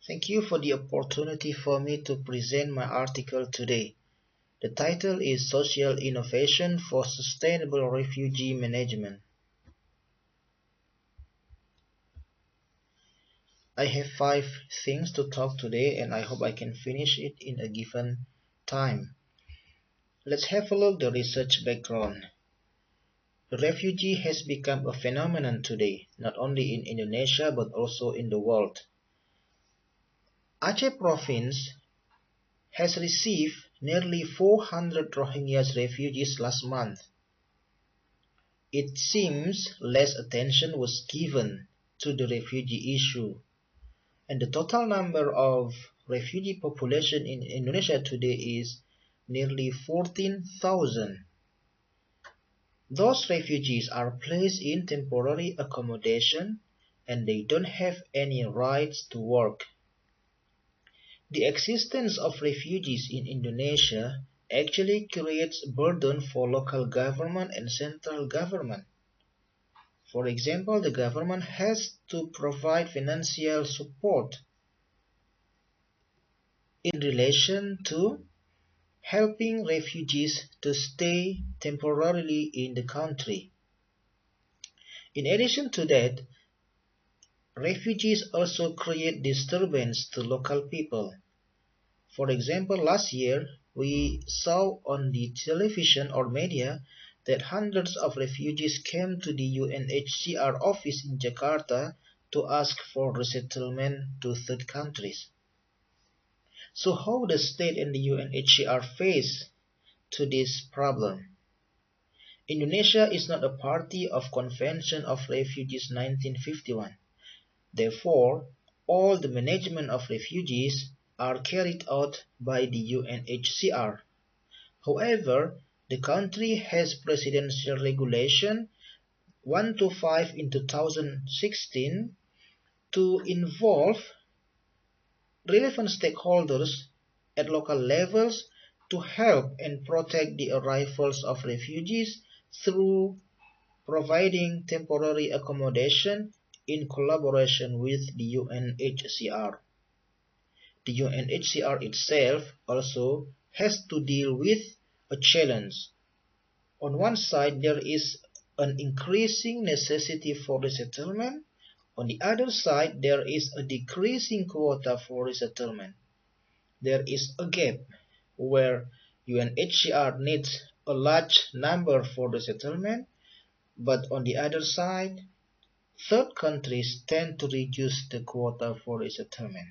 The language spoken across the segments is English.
Thank you for the opportunity for me to present my article today. The title is Social Innovation for Sustainable Refugee Management. I have 5 things to talk today and I hope I can finish it in a given time. Let's have a look at the research background. The refugee has become a phenomenon today, not only in Indonesia but also in the world. Aceh province has received nearly 400 Rohingya refugees last month. It seems less attention was given to the refugee issue, and the total number of refugee population in Indonesia today is nearly 14,000. Those refugees are placed in temporary accommodation and they don't have any rights to work. The existence of refugees in Indonesia actually creates a burden for local government and central government. For example, the government has to provide financial support in relation to helping refugees to stay temporarily in the country. In addition to that, refugees also create disturbance to local people. For example, last year we saw on the television or media that hundreds of refugees came to the UNHCR office in Jakarta to ask for resettlement to third countries. So how the state and the UNHCR face to this problem? Indonesia is not a party of Convention of Refugees 1951. Therefore, all the management of refugees are carried out by the UNHCR. However, the country has Presidential Regulation 125 in 2016 to involve relevant stakeholders at local levels to help and protect the arrivals of refugees through providing temporary accommodation in collaboration with the UNHCR. The UNHCR itself also has to deal with a challenge. On one side, there is an increasing necessity for resettlement. On the other side, there is a decreasing quota for resettlement. There is a gap where UNHCR needs a large number for resettlement, but on the other side, third countries tend to reduce the quota for resettlement.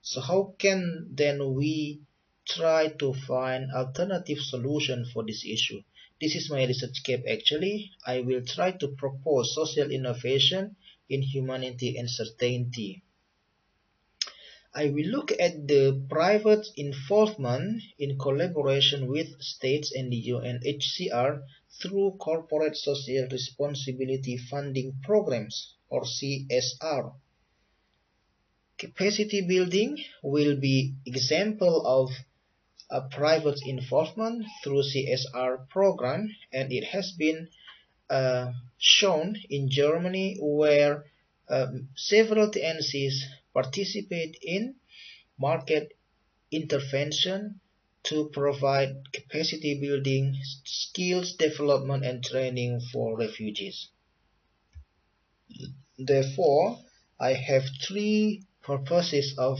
So how can then we try to find alternative solution for this issue? This is my research gap actually. I will try to propose social innovation in humanity and certainty. I will look at the private involvement in collaboration with states and the UNHCR through corporate social responsibility funding programs or CSR. Capacity building will be example of a private involvement through CSR program, and it has been shown in Germany where several TNCs participate in market intervention to provide capacity building, skills development and training for refugees. Therefore, I have 3 purposes of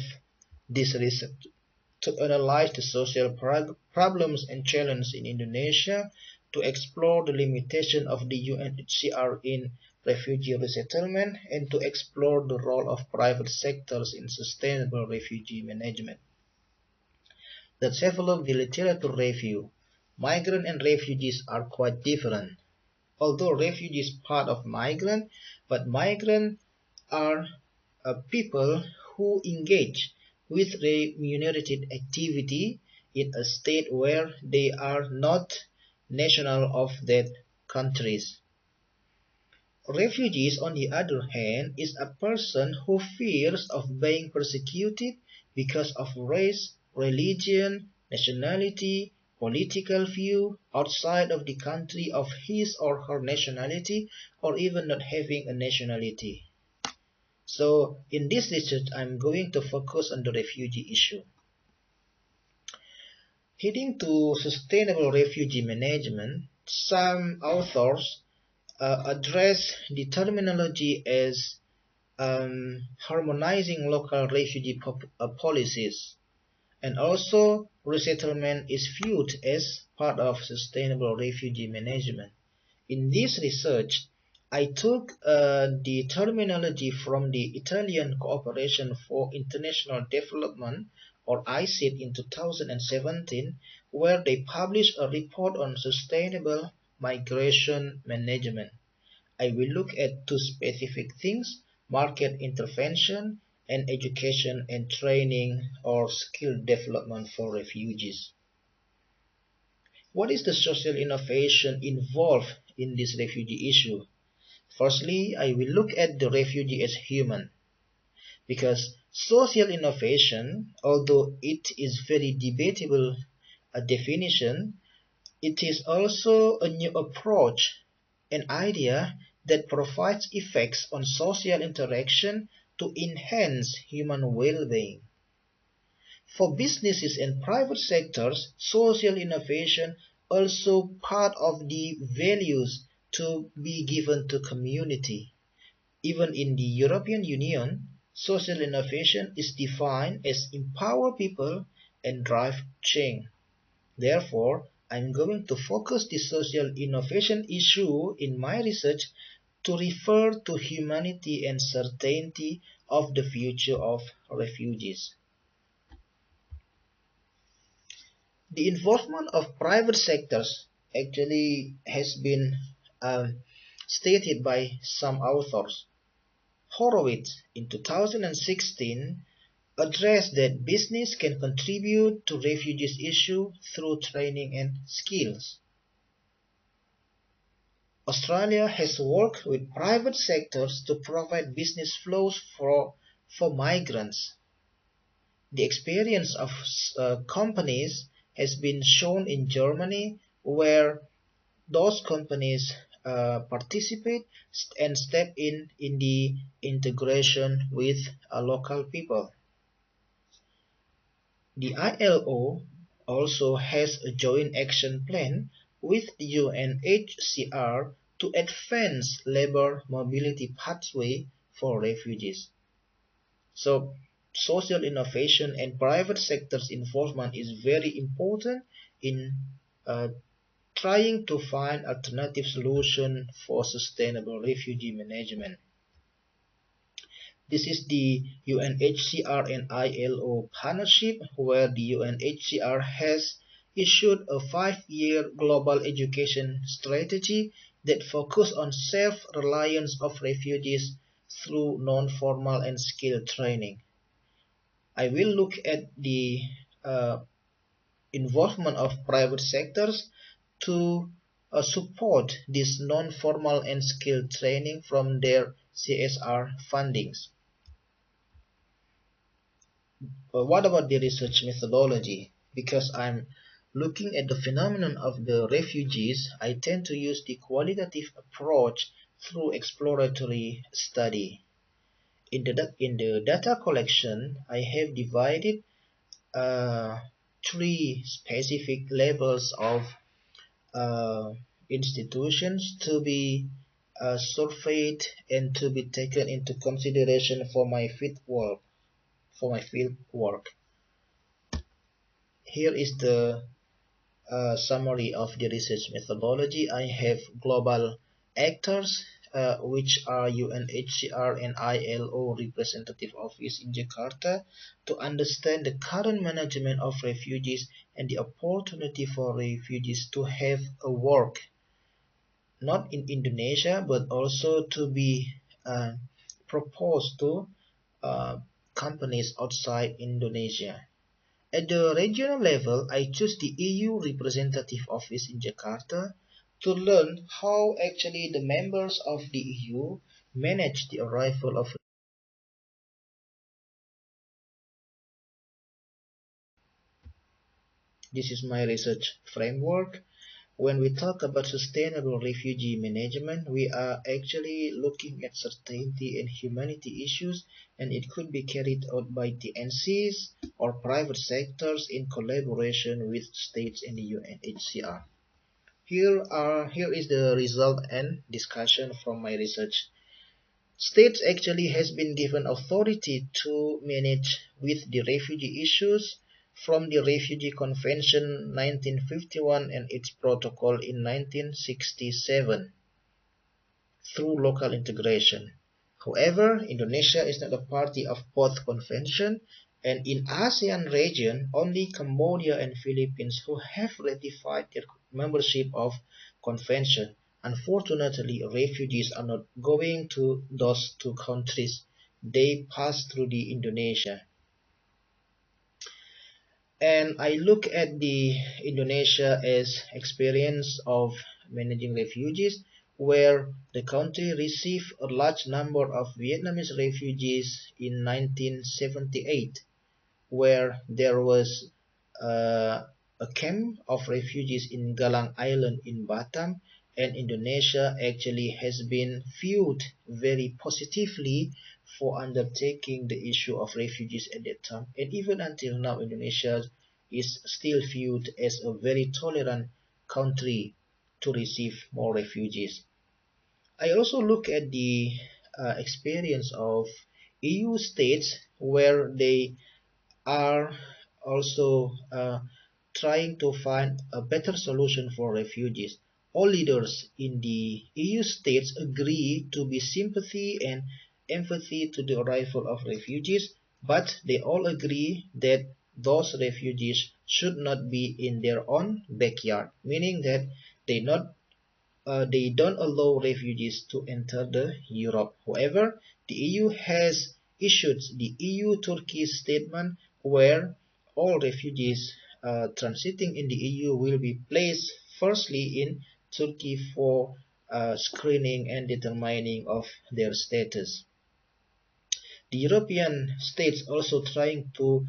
this research: to analyze the social problems and challenges in Indonesia, to explore the limitation of the UNHCR in refugee resettlement, and to explore the role of private sectors in sustainable refugee management. Let's have a look at the literature review. Migrant and refugees are quite different. Although refugee is part of migrant, but migrant are people who engage with remunerated activity in a state where they are not national of that countries. Refugees, on the other hand, is a person who fears of being persecuted because of race, religion, nationality, political view, outside of the country of his or her nationality, or even not having a nationality. So in this research, I'm going to focus on the refugee issue. Heading to sustainable refugee management, some authors address the terminology as harmonizing local refugee policies, and also resettlement is viewed as part of sustainable refugee management. In this research, I took the terminology from the Italian Cooperation for International Development, or ICID, in 2017, where they published a report on sustainable migration management. I will look at two specific things: market intervention and education and training or skill development for refugees. What is the social innovation involved in this refugee issue? Firstly, I will look at the refugee as human, because social innovation, although it is very debatable a definition, it is also a new approach, an idea that provides effects on social interaction to enhance human well-being. For businesses and private sectors, social innovation also part of the values to be given to community. Even in the European Union, social innovation is defined as empower people and drive change. Therefore, I'm going to focus the social innovation issue in my research to refer to humanity and certainty of the future of refugees. The involvement of private sectors actually has been stated by some authors. Horowitz in 2016 addressed that business can contribute to refugees issue through training and skills. Australia has worked with private sectors to provide business flows for migrants. The experience of companies has been shown in Germany, where those companies participate and step in the integration with local people. The ILO also has a joint action plan with the UNHCR to advance labor mobility pathway for refugees. So social innovation and private sector's involvement is very important in uh, trying to find alternative solution for sustainable refugee management. This is the UNHCR and ILO partnership, where the UNHCR has issued a 5-year global education strategy that focuses on self-reliance of refugees through non-formal and skilled training. I will look at the uh, involvement of private sectors to support this non-formal and skilled training from their CSR fundings. What about the research methodology? Because I'm looking at the phenomenon of the refugees, I tend to use the qualitative approach through exploratory study. In the data collection, I have divided uh, three specific levels of uh, institutions to be surveyed and to be taken into consideration for my field work. Here is the summary of the research methodology. I have global actors, which are UNHCR and ILO representative office in Jakarta, to understand the current management of refugees and the opportunity for refugees to have a work, not in Indonesia, but also to be uh, proposed to uh, companies outside Indonesia. At the regional level, I choose the EU representative office in Jakarta to learn how actually the members of the EU manage the arrival of. This is my research framework, when we talk about sustainable refugee management, we are actually looking at certainty and humanity issues, and it could be carried out by TNCs or private sectors in collaboration with states and the UNHCR. Here is the result and discussion from my research. States actually has been given authority to manage with the refugee issues from the Refugee Convention 1951 and its protocol in 1967 through local integration. However, Indonesia is not a party of both convention, and in ASEAN region, only Cambodia and Philippines who have ratified their membership of convention. Unfortunately, refugees are not going to those two countries. They pass through the Indonesia. And I look at the Indonesia as experience of managing refugees, where the country received a large number of Vietnamese refugees in 1978, where there was uh, a camp of refugees in Galang Island in Batam, and Indonesia actually has been viewed very positively for undertaking the issue of refugees at that time. And even until now, Indonesia is still viewed as a very tolerant country to receive more refugees. I also look at the experience of EU states where they are also trying to find a better solution for refugees. All leaders in the EU states agree to be sympathy and empathy to the arrival of refugees, but they all agree that those refugees should not be in their own backyard, meaning that they don't allow refugees to enter the Europe. However, the EU has issued the EU-Turkey statement where all refugees transiting in the EU will be placed firstly in Turkey for screening and determining of their status. The European states also trying to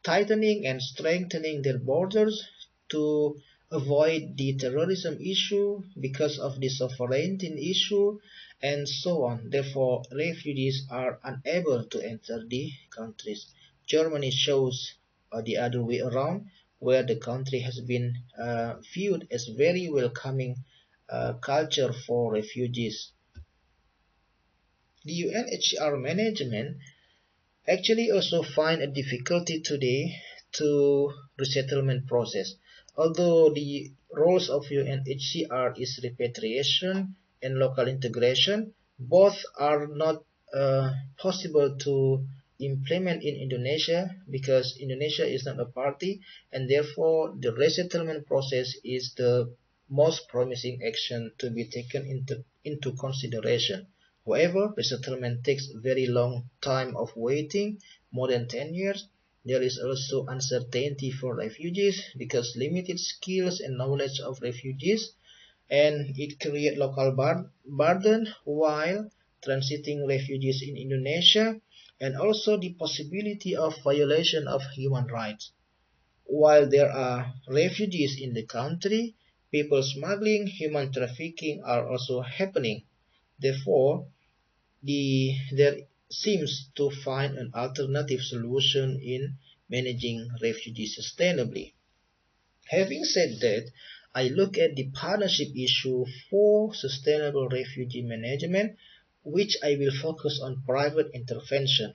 tightening and strengthening their borders to avoid the terrorism issue because of the sovereignty issue and so on. Therefore, refugees are unable to enter the countries. Germany shows the other way around, where the country has been viewed as very welcoming culture for refugees. The UNHCR management actually also find a difficulty today to resettlement process. Although the roles of UNHCR is repatriation and local integration, both are not possible to implement in Indonesia because Indonesia is not a party, and therefore the resettlement process is the most promising action to be taken into consideration. However, resettlement takes a very long time of waiting, more than 10 years. There is also uncertainty for refugees because limited skills and knowledge of refugees, and it creates local burden while transiting refugees in Indonesia, and also the possibility of violation of human rights. While there are refugees in the country, people smuggling, human trafficking are also happening. Therefore, there seems to find an alternative solution in managing refugees sustainably. Having said that, I look at the partnership issue for sustainable refugee management, which I will focus on private intervention.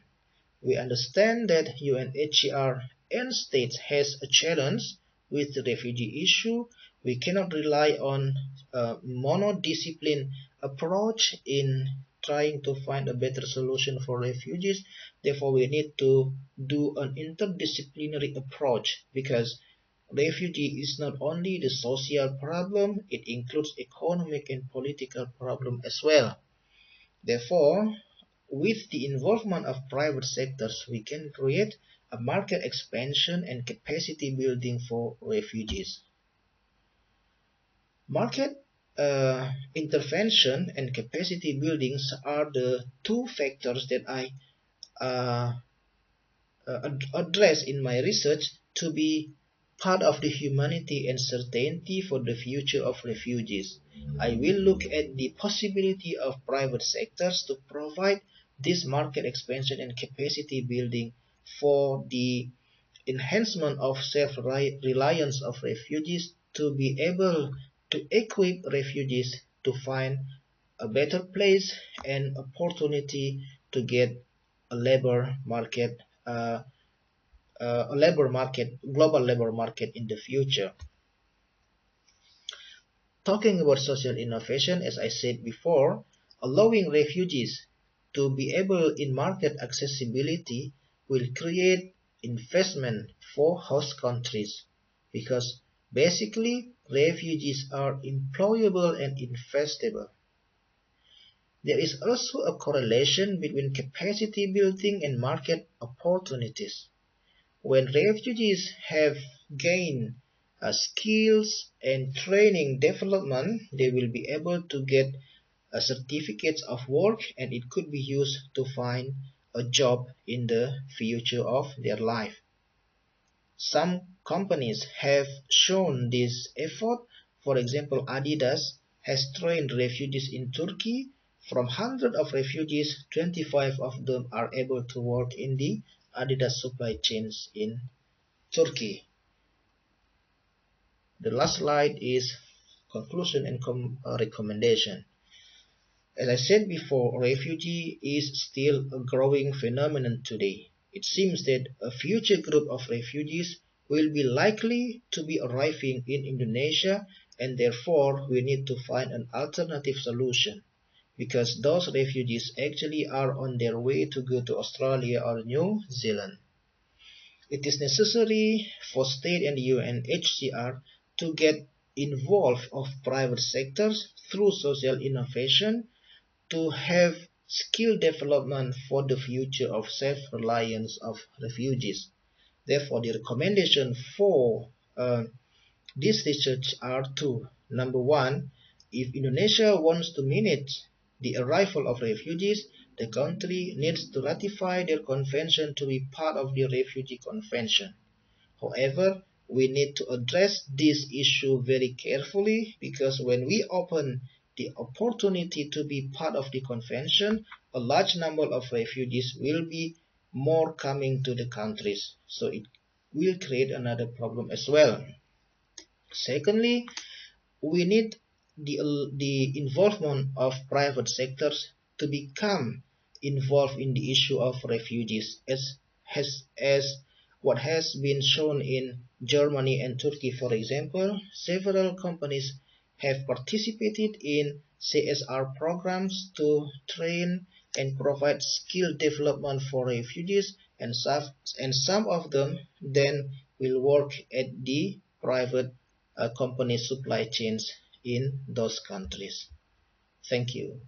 We understand that UNHCR and states has a challenge with the refugee issue. We cannot rely on a monodiscipline approach in trying to find a better solution for refugees. Therefore, we need to do an interdisciplinary approach because refugee is not only the social problem, it includes economic and political problem as well. Therefore, with the involvement of private sectors, we can create a market expansion and capacity building for refugees. Market intervention and capacity buildings are the two factors that I address in my research to be part of the humanity and certainty for the future of refugees. I will look at the possibility of private sectors to provide this market expansion and capacity building for the enhancement of self-reliance of refugees to be able to equip refugees to find a better place and opportunity to get a labor market, uh, global labor market in the future. Talking about social innovation, as I said before, allowing refugees to be able in market accessibility will create investment for host countries because basically refugees are employable and investable. There is also a correlation between capacity building and market opportunities. When refugees have gained skills and training development, they will be able to get certificates of work and it could be used to find a job in the future of their life. Some companies have shown this effort. For example, Adidas has trained refugees in Turkey. From hundreds of refugees, 25 of them are able to work in the Adidas supply chains in Turkey. The last slide is conclusion and recommendation. As I said before, refugee is still a growing phenomenon today. It seems that a future group of refugees will be likely to be arriving in Indonesia, and therefore we need to find an alternative solution because those refugees actually are on their way to go to Australia or New Zealand. It is necessary for state and UNHCR to get involved of private sectors through social innovation to have skill development for the future of self-reliance of refugees. Therefore, the recommendation for this research are two. Number one, if Indonesia wants to manage the arrival of refugees, the country needs to ratify their convention to be part of the Refugee Convention. However, we need to address this issue very carefully because when we open the opportunity to be part of the convention, a large number of refugees will be more coming to the countries. So it will create another problem as well. Secondly, we need the involvement of private sectors to become involved in the issue of refugees as what has been shown in Germany and Turkey, for example. Several companies have participated in CSR programs to train and provide skill development for refugees, and some of them then will work at the private company supply chains in those countries. Thank you.